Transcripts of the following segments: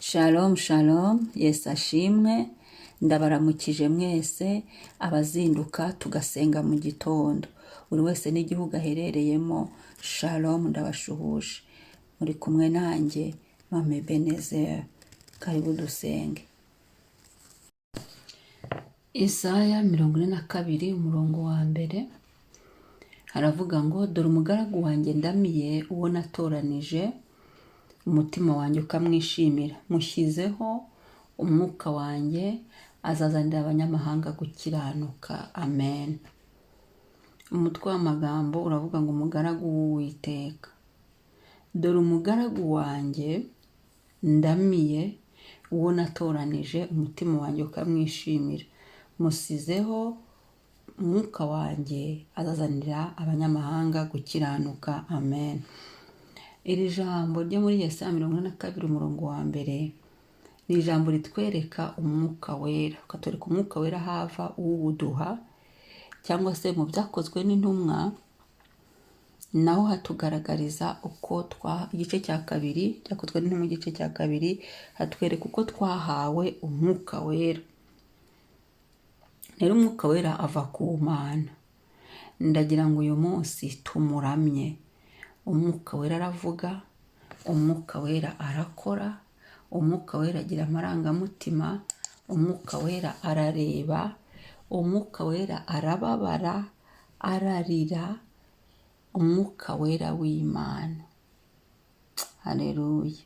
Shalom shalom, Yesu ashimwe, ndabaramukije mwese abazinduka tugasenga mu gitondo, buri wese n'igihugu aherereyemo. Shalom, ndabashuhuje, muri kumwe nanjye Mame Benezeri, karibu dusenge. Isaya 42 umurongo wa mbere haravuga ngo, dore umugaragu wanjye ndamiye uwo natoranije, umutima wanjye ukamwishimira, mushyizeho umwuka wanjye, azazanira abanyamahanga gukiranuka. Amen. Umutwe w'amagambo uravuga ngo umugaragu w'Uwiteka. Dore umugaragu wanjye ndamiye uwo natoranije, umutima wanjye ukamwishimira, musizeho umwuka wanjye, azazanira abanyamahanga gukiranuka. Amen. Iri jambo ryo muri Yesaya 42 umurongo wa mbere ni ijambo ritwereka umwuka wera, ukatwereka umwuka wera hava uwuduha, cyangwa se mu byakozwe n'intumwa naho hatugaragariza uko igice cya kabiri cyakozwe n'intumwa, igice cya kabiri hatwereka uko twahawe umwuka wera. Rero umwuka wera ava ku Mana, ndagira ngo uyu munsi tumuramye. Umwuka wera aravuga, umwuka wera arakora, umwuka wera agira amarangamutima, umwuka wera arareba, umwuka wera arababara, ararira, umwuka wera w'Imana. Haleluya.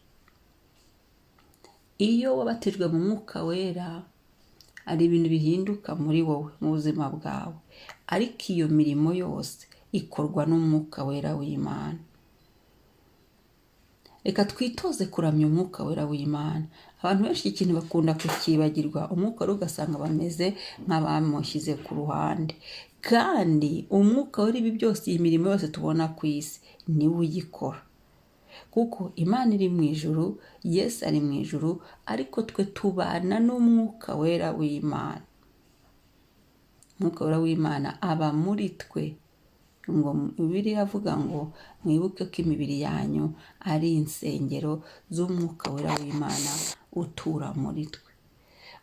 Iyo wabatijwe mu mwuka wera, hari ibintu bihinduka muri wowe mu buzima bwawe, ariko iyo mirimo yose ikorwa n'umwuka wera w'Imana. Reka twitoze kuramya umwuka wera w'Imana. Abantu benshi ikintu bakunda kukibagirwa, umwuka wera ugasanga bameze nk'abamushyize ku ruhande, kandi umwuka wera ibi byose, iyi mirimo yose tubona ku isi niwe uyikora, kuko Imana iri mu ijuru, Yesu ari mu ijuru, ariko twe tubana n'umwuka wera w'Imana. Umwuka wera w'Imana aba muri twe, ngo Bibiliya avuga ngo mwibuke ko imibiri yanyu ari insengero z'umwuka wera w'Imana utura muri twe.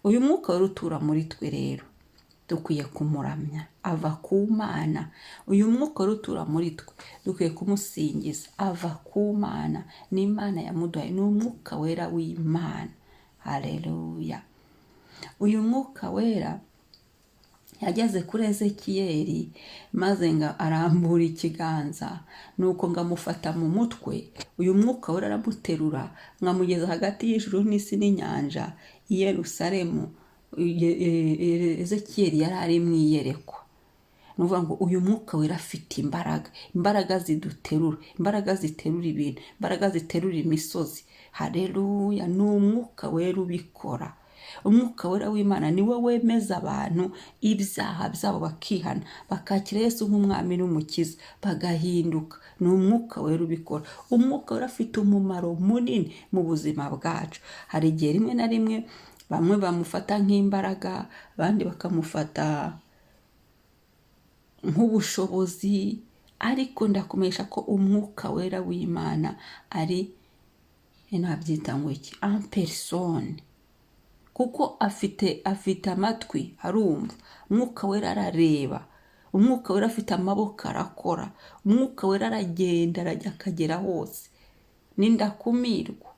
Uyu mwuka wera utura muri twe rero dukwiye kumuramya, ava ku Mana. Uyu mwuka wera utura muri twe dukwiye kumusingiza, ava ku Mana, ni Imana yamuduhaye, ni umwuka wera w'Imana. Haleluya. Uyu mwuka wera yageze kuri Ezekiyeli, maze ngo arambura ikiganza, nuko ngamufata mu mutwe. Uyu mwuka wera aramuterura, nkamugeza hagati y'ijuru n'isi n'inyanja, i Yerusalemu. Ezekiyeli yari ari mu iyerekwa. Nuvuga ngo uyu mwuka wera afite imbaraga ziduterura, imbaraga ziterura ibintu, imbaraga ziterura imisozi. Haleluya. Ni umwuka wera ubikora. Umwuka wera w'Imana niwe wemeza abantu ibyaha byabo, bakihana, bakakira Yesu nk'umwami n'umukiza, bagahinduka. Ni umwuka wera ubikora. Umwuka wera afite umumaro munini mu buzima bwacu. Hari igihe rimwe na rimwe bamwe bamufata nk'imbaraga, abandi bakamufata nk'ubushobozi, ariko ndakumenyesha ko umwuka wera w'Imana ari, nabyita ngo iki, en personne, kuko afite amatwi arumva, umwuka wera arareba, umwuka wera afite amaboko arakora, umwuka wera aragenda, arajya akagera hose, nindakumirwa.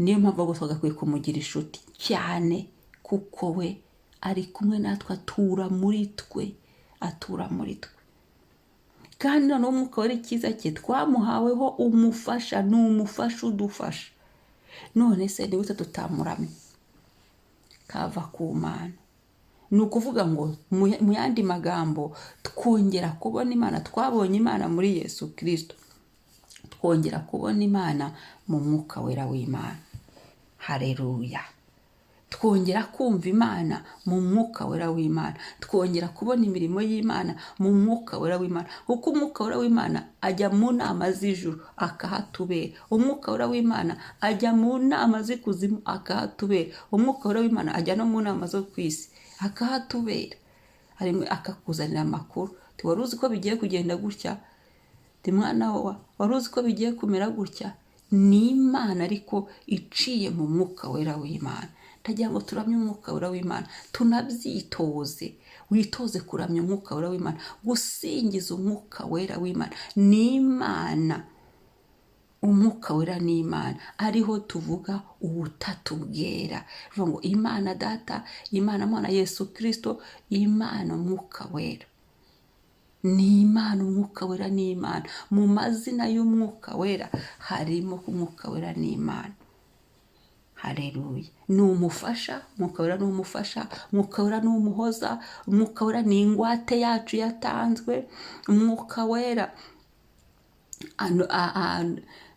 Niyo mpamvu gusa twagakwiye kumugira inshuti cyane, kuko we ari kumwe natwe, atura muri twe, kandi noneho umwuka wera icyiza cye twamuhaweho umufasha, ni umufasha udufasha. None se ni gute tutamuramye? Kava ku Mana. Ni ukuvuga ngo mu yandi magambo, twongera kubona Imana. Twabonye Imana muri Yesu Kristo, twongera kubona Imana mu mwuka wera w'Imana. Haleluya. Twongera kumva Imana mu mwuka wera w'Imana, twongera kubona imirimo y'Imana mu mwuka wera w'Imana, kuko umwuka wera w'Imana ajya mu nama z'ijuru akahatubera. Umwuka wera w'Imana ajya mu nama z'ikuzimu akahatubera. Umwuka wera w'Imana ajya no mu nama zo ku isi akahatubera, akakuzanira amakuru. Wari uzi ko bigiye kugenda gutya? Mwana wa, wari uzi ko bigiye kumera gutya? ni Imana ariko iciye mu mwuka wera w'Imana. Ndagira ngo turamye umwuka wera w'Imana, tunabyitoze. Witoze kuramya umwuka wera w'Imana, gusingiza umwuka wera w'Imana. Ni Imana, umwuka wera ni Imana, ariho tuvuga ubutatu bwera. Bivuga ngo Imana Data, Imana Mwana Yesu Kristo, Imana umwuka wera. Ni Imana, umwuka wera ni Imana. Mu mazina y'umwuka wera harimo umwuka wera ni Imana. Haleluya. Ni umufasha, umwuka wera ni umufasha, umwuka wera ni umuhoza, umwuka wera ni ingwate yacu yatanzwe, umwuka wera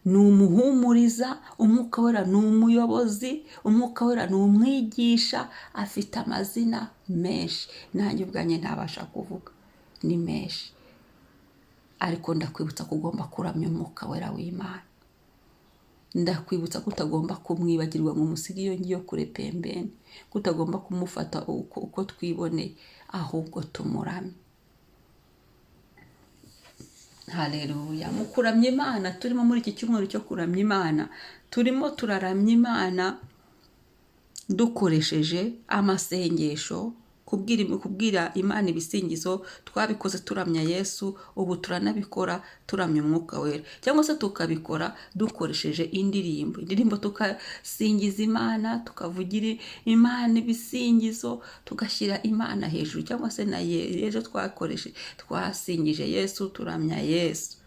ni umuhumuriza, umwuka wera ni umuyobozi, umwuka wera ni umwigisha. Afite amazina menshi, nanjye ubwanjye ntabasha kuvuga, ni menshi. Ariko ndakwibutsa ko ugomba kuramya umwuka wera w'Imana. Ndakwibutsa ko utagomba kumwibagirwa ngo umusige iyo ngiyo kure pembeni, ko utagomba kumufata uko twiboneye, ahubwo tumuramye. Haleluya. Mu kuramya Imana, turimo muri iki cyumweru cyo kuramya Imana, turimo turaramya Imana dukoresheje amasengesho, kubwira Imana ibisingizo. Twabikoze turamya Yesu, ubu turanabikora turamya umwuka wera, cyangwa se tukabikora dukoresheje indirimbo tukasingiza Imana, tukavugira Imana ibisingizo, tugashyira Imana hejuru. Cyangwa se na ejo twasingije Yesu, turamya Yesu,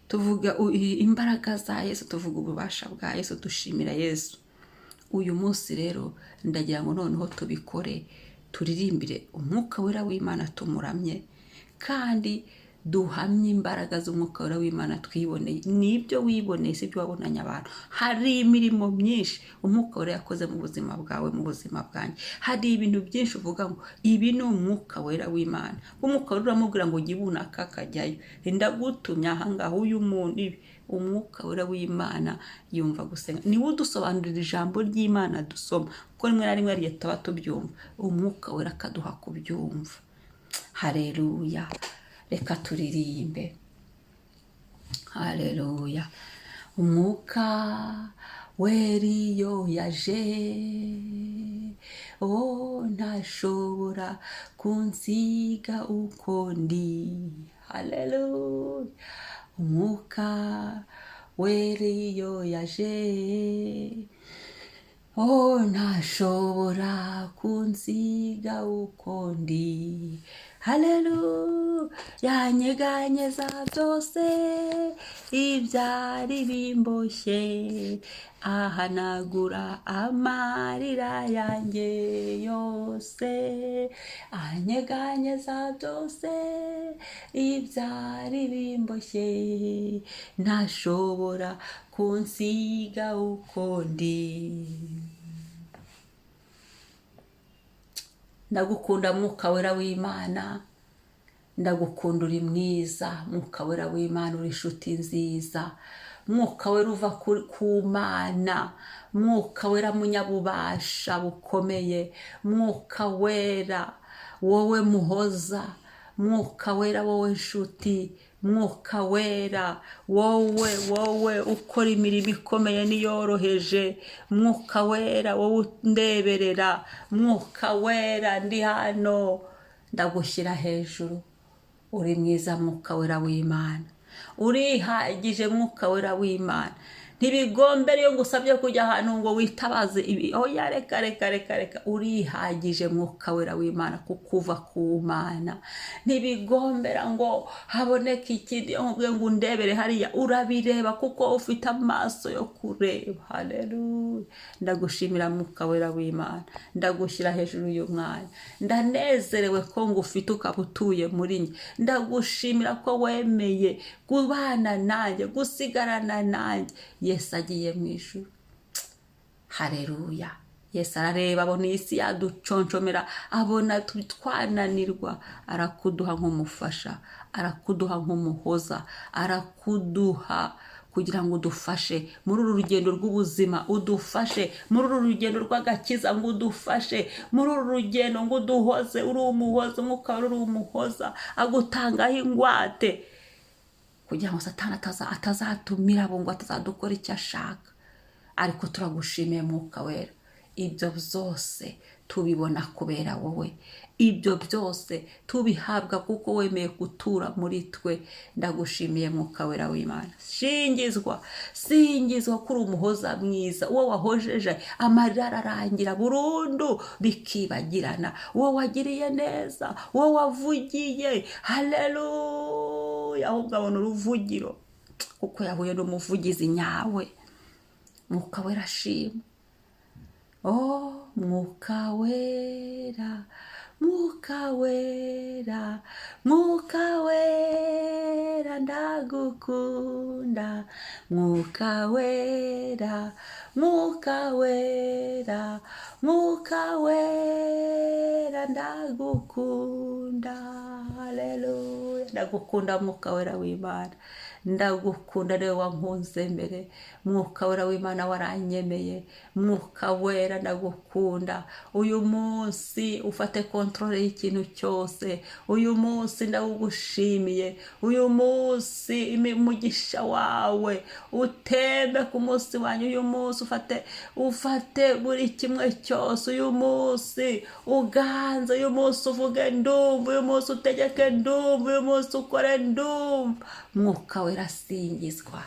tuvuga imbaraga za Yesu, tuvuga ububasha bwa Yesu, dushimira Yesu. Uyu munsi rero ndagira ngo noneho tubikore, turirimbire umwuka wera w'Imana, tumuramye kandi duhamye imbaraga z'umwuka wera w'Imana twiboneye. Nibyo wiboneye, si byo wabonanye abantu. Hari imirimo myinshi umwuka wera yakoze mu buzima bwawe, mu buzima bwanjye. Hari ibintu byinshi uvuga ngo ibi ni umwuka wera w'Imana. Umwuka wera uramubwira ngo jya ibunaka akajyayo, ndagutumye ahangaha uyu muntu ibi. Umwuka wera w'Imana yumva gusenga, niwe udusobanurira ijambo ry'Imana dusoma, kuko rimwe na rimwe ariyo tuba tubyumva, umwuka wera akaduha kubyumva. Haleluya. Reka turirimbe. Haleluya. Umwuka wera iyo yaje, ntashobora kunsiga uko ndi. Haleluya. Umwuka wera iyo yaje, ntashobora kunsiga uko ndi. Haleluya. Yanyeganyeza byose ibyari bimboshye, ahanagura amarira yanjye yose. Anyeganyeza byose ibyari bimboshye, ntashobora kunsiga uko ndi. Ndagukunda mwuka wera w'Imana, ndagukunda, uri mwiza. Mwuka wera w'Imana, uri inshuti nziza. Mwuka wera uva ku Mana, mwuka wera munyabubasha bukomeye. Mwuka wera wowe muhoza, mwuka wera wowe nshuti, mwuka wera wowe ukora imirimo ikomeye n'iyoroheje. Mwuka wera wowe undeberera, mwuka wera ndi hano, ndagushyira hejuru. Uri mwiza mwuka wera w'Imana, urihagije mwuka wera w'Imana. Ntibigombera iyo ngusabye kujya ahantu ngo witabaze ibi, oya reka. Urihagije mwuka wera w'Imana kuko uva ku Mana. Ntibigombera ngo haboneke ikindi ngo undebere hariya, urabireba kuko ufite amaso yo kureba. Haleluya. Ndagushimira mwuka wera w'Imana, ndagushyira hejuru y'uyu mwanya. Ndanezerewe ko ngufite ukaba utuye muri njye. Ndagushimira ko wemeye kubana nanjye, gusigarana nanjye. Yesu agiye mu ijuru. Haleluya. Yesu arareba, abona isi yaduconshomera, abona twananirwa, arakuduha nk'umufasha, arakuduha nk'umuhoza, arakuduha kugira ngo udufashe muri uru rugendo rw'ubuzima, udufashe muri uru rugendo rw'agakiza, ngo udufashe muri uru rugendo, ngo uduhoze. Uri umuhoza, umwuka uri umuhoza, agutangaho ingwate kugira ngo satani atazatumira abo ngo atazadukora icyo ashaka. Ariko turagushimiye Mwuka Wera, ibyo byose tubibona kubera wowe, ibyo byose tubihabwa kuko wemeye gutura muri twe. Ndagushimiye Mwuka Wera w'Imana. Singizwa kuri umuhoza mwiza, uwo wahojeje amarira ararangira burundu bikibagirana, uwo wagiriye neza, uwo wavugiye. Haleluya! ahubwo abona uruvugiro kuko yahuye n'umuvugizi nyawe. Mwuka Wera ashimwe. Mwuka Wera, Mwuka Wera, Mwuka Wera ndagukunda. Mwuka Wera, Mwuka Wera, Mwuka Wera ndagukunda. Haleluya! Ndagukunda Mwuka Wera w'Imana, ndagukunda niwe wankunze mbere. Mwuka Wera w'Imana waranyemeye. Mwuka Wera ndagukunda. Uyu munsi ufate kontrole y'ikintu cyose. Uyu munsi ndawugushimiye. Uyu munsi umugisha wawe utembe ku munsi wanyu. Uyu munsi ufate buri kimwe cyose. Uyu munsi uganze. Uyu munsi uvuge ndumva. Uyu munsi utegeke ndumva. Uyu munsi ukore ndumva. Mwuka Wera singizwa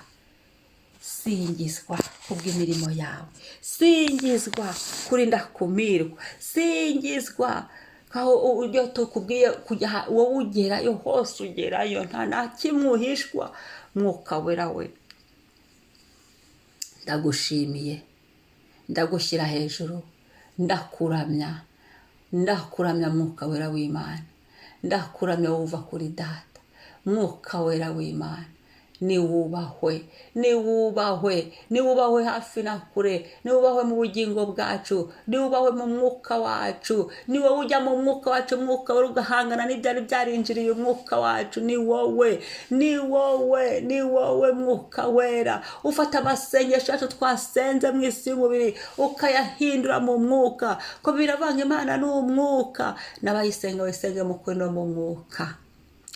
kubw'imirimo yawe. Singizwa kurinda kumirwa. Singizwa kaho ujyo tukubwiye kujya wowe ugerayo hose ugerayo, nta nakimwuhishwa. Mwuka Wera we, ndagushimiye, ndagushyira hejuru, ndakuramya Mwuka Wera w'Imana. Ndakuramya wuva kuri Data. Mwuka Wera w'Imana niwubahwe hafi na kure. Niwubahwe mu bugingo bwacu, niwubahwe mu mwuka wacu. Ni wowe ujya mu mwuka wacu, Mwuka Wera, ugahangana n'ibyari byarinjiriye umwuka wacu. Ni wowe Mwuka Wera ufata amasengesho yacu twasenze mu isi y'umubiri ukayahindura mu mwuka, ko biravanga Imana n'umwuka, n'abayisenga bayisenge mu kuri no mu mwuka.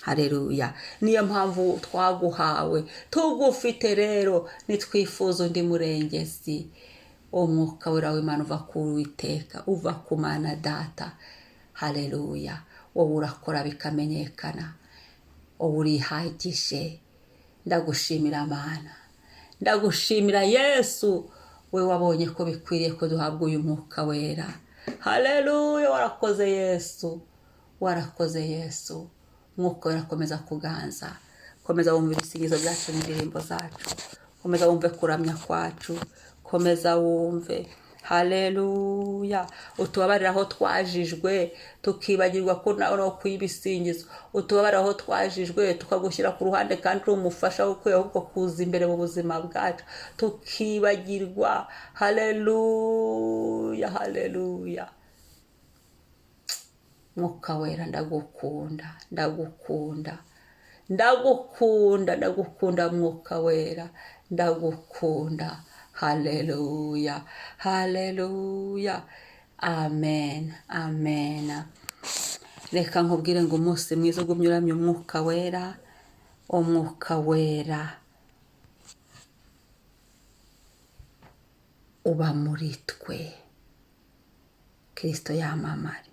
Haleluya! Niyo mpamvu twaguhawe, tugufite rero nitwifuza undi murengezi. Mwuka Wera w'Imana uva ku Uwiteka, uva ku Mana Data. Haleluya! wowe urakora bikamenyekana, wowe urihagije. Ndagushimira Mana, ndagushimira Yesu, we wabonye ko bikwiriye ko duhabwa uyu Mwuka Wera. Haleluya! warakoze Yesu, warakoze Yesu. Mwuka Wera komeza kuganza, komeza wumve ibisingizo byacu n'indirimbo zacu, komeza wumve kuramya kwacu, komeza wumve. Haleluya! utubabarira aho twajijwe tukibagirwa ko no kuyibisingizo. Utubabarira aho twajijwe tukagushyira ku ruhande kandi uri umufasha wo ahubwo kuza imbere mu buzima bwacu tukibagirwa. Haleluya! Haleluya! Mwuka Wera ndagukunda Mwuka Wera ndagukunda. Haleluya! Haleluya! Amen, amen. Reka nkubwire ngo umunsi mwiza ugumye uramya Umwuka Wera. Umwuka Wera uba muri twe. Kristo yamamare.